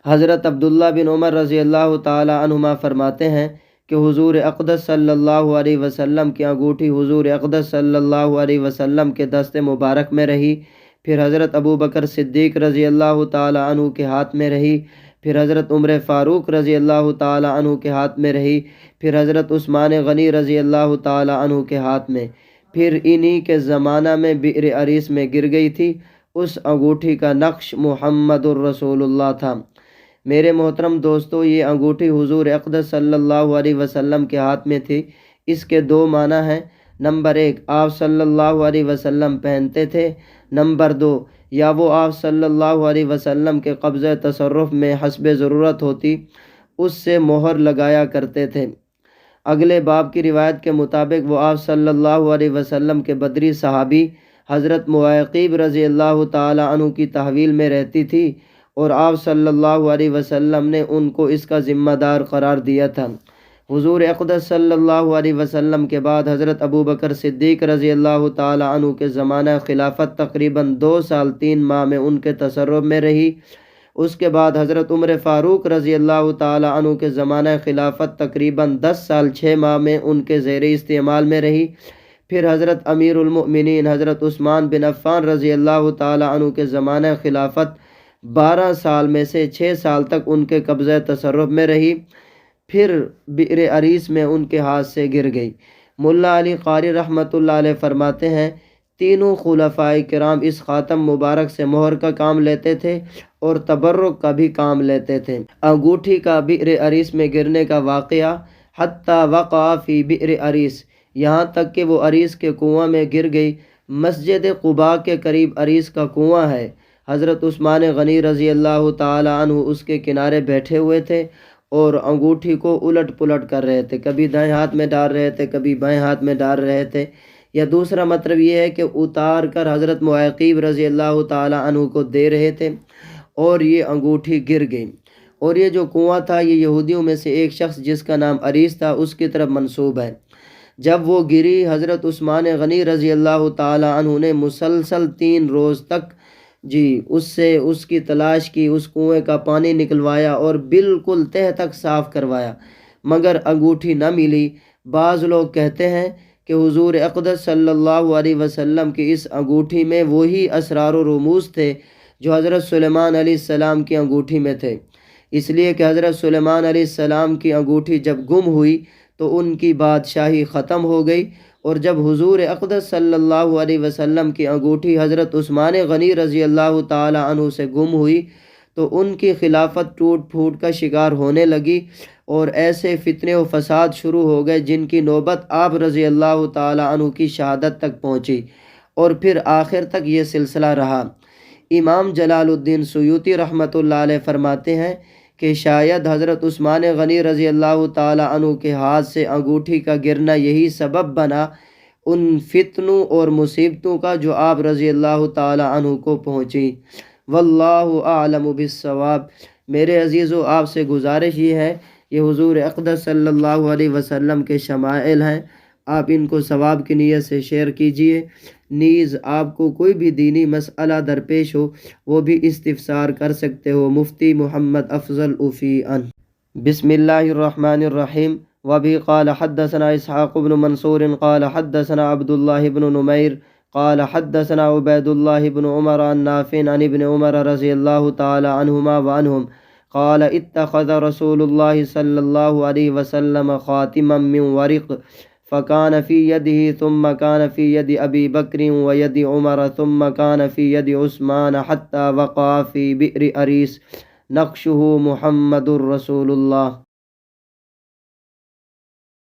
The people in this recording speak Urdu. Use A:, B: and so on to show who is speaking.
A: حضرت عبداللہ بن عمر رضی اللہ تعالی عنہما فرماتے ہیں کہ حضور اقدس صلی اللہ علیہ وسلم کی انگوٹھی حضور اقدس صلی اللہ علیہ وسلم کے دست مبارک میں رہی، پھر حضرت ابو بکر صدیق رضی اللہ تعالی عنہ کے ہاتھ میں رہی، پھر حضرت عمر فاروق رضی اللہ تعالی عنہ کے ہاتھ میں رہی، پھر حضرت عثمان غنی رضی اللہ تعالی عنہ کے ہاتھ میں، پھر انہی کے زمانہ میں بئر عریس میں گر گئی تھی۔ اس انگوٹھی کا نقش محمد الرسول اللہ تھا۔ میرے محترم دوستو، یہ انگوٹھی حضور اقدس صلی اللہ علیہ وسلم کے ہاتھ میں تھی۔ اس کے دو معنی ہیں۔ نمبر 1، آپ صلی اللہ علیہ وسلم پہنتے تھے۔ نمبر 2، یا وہ آپ صلی اللہ علیہ وسلم کے قبضہ تصرف میں حسب ضرورت ہوتی اس سے مہر لگایا کرتے تھے۔ اگلے باب کی روایت کے مطابق وہ آپ صلی اللہ علیہ وسلم کے بدری صحابی حضرت معیقیب رضی اللہ تعالی عنہ کی تحویل میں رہتی تھی اور آپ صلی اللہ علیہ وسلم نے ان کو اس کا ذمہ دار قرار دیا تھا۔ حضور اقدس صلی اللہ علیہ وسلم کے بعد حضرت ابو بکر صدیق رضی اللہ تعالی عنہ کے زمانہ خلافت تقریباً 2 سال 3 ماہ میں ان کے تصرف میں رہی۔ اس کے بعد حضرت عمر فاروق رضی اللہ تعالی عنہ کے زمانہ خلافت تقریباً 10 سال 6 ماہ میں ان کے زیر استعمال میں رہی۔ پھر حضرت امیر المؤمنین حضرت عثمان بن عفان رضی اللہ تعالی عنہ کے زمانہ خلافت 12 سال میں سے 6 سال تک ان کے قبضہ تصرف میں رہی، پھر بئر عریس میں ان کے ہاتھ سے گر گئی۔ ملا علی قاری رحمۃ اللہ علیہ فرماتے ہیں، تینوں خلفائے کرام اس خاتم مبارک سے مہر کا کام لیتے تھے اور تبرک کا بھی کام لیتے تھے۔ انگوٹھی کا بئر عریس میں گرنے کا واقعہ، حتیٰ وقع فی بئر عریس، یہاں تک کہ وہ عریس کے کنواں میں گر گئی۔ مسجد قباء کے قریب عریس کا کنواں ہے۔ حضرت عثمان غنی رضی اللہ تعالی عنہ اس کے کنارے بیٹھے ہوئے تھے اور انگوٹھی کو الٹ پلٹ کر رہے تھے، کبھی دائیں ہاتھ میں ڈال رہے تھے، کبھی بائیں ہاتھ میں ڈال رہے تھے۔ یا دوسرا مطلب یہ ہے کہ اتار کر حضرت معیقیب رضی اللہ تعالی عنہ کو دے رہے تھے اور یہ انگوٹھی گر گئی۔ اور یہ جو کنواں تھا یہ یہودیوں میں سے ایک شخص جس کا نام عریس تھا اس کی طرف منسوب ہے۔ جب وہ گری، حضرت عثمان غنی رضی اللہ تعالی عنہ نے مسلسل 3 روز تک اس سے اس کی تلاش کی، اس کنویں کا پانی نکلوایا اور بالکل تہہ تک صاف کروایا، مگر انگوٹھی نہ ملی۔ بعض لوگ کہتے ہیں کہ حضور اقدس صلی اللہ علیہ وسلم کی اس انگوٹھی میں وہی اسرار و رموز تھے جو حضرت سلیمان علیہ السلام کی انگوٹھی میں تھے، اس لیے کہ حضرت سلیمان علیہ السلام کی انگوٹھی جب گم ہوئی تو ان کی بادشاہی ختم ہو گئی، اور جب حضور اقدس صلی اللہ علیہ وسلم کی انگوٹھی حضرت عثمان غنی رضی اللہ تعالی عنہ سے گم ہوئی تو ان کی خلافت ٹوٹ پھوٹ کا شکار ہونے لگی اور ایسے فتنے و فساد شروع ہو گئے جن کی نوبت آپ رضی اللہ تعالی عنہ کی شہادت تک پہنچی، اور پھر آخر تک یہ سلسلہ رہا۔ امام جلال الدین سیوطی رحمۃ اللہ علیہ فرماتے ہیں کہ شاید حضرت عثمان غنی رضی اللہ تعالی عنہ کے ہاتھ سے انگوٹھی کا گرنا یہی سبب بنا ان فتنوں اور مصیبتوں کا جو آپ رضی اللہ تعالی عنہ کو پہنچی۔ واللہ اعلم بالصواب۔ میرے عزیزو، آپ سے گزارش یہ ہے، یہ حضور اقدس صلی اللہ علیہ وسلم کے شمائل ہیں، آپ ان کو ثواب کی نیت سے شیئر کیجئے۔ نیز آپ کو کوئی بھی دینی مسئلہ درپیش ہو وہ بھی استفسار کر سکتے ہو۔ مفتی محمد افضل عفی ان۔ بسم اللہ الرحمن الرحیم۔ وبی قال حدثنا اسحاق بن منصور قال حدثنا عبد اللہ بن نمیر قال حدثنا عبید اللہ بن عمر عن نافع عن ابن عمر رضی اللہ تعالی عنہما وعنہم قال اتخذ رسول اللہ صلی اللہ علیہ وسلم خاتما من ورق فكان في يده ثم كان في يد أبي بكر ويد عمر ثم كان في يد عثمان حتى وقع في بئر أريس نقشه محمد رسول الله۔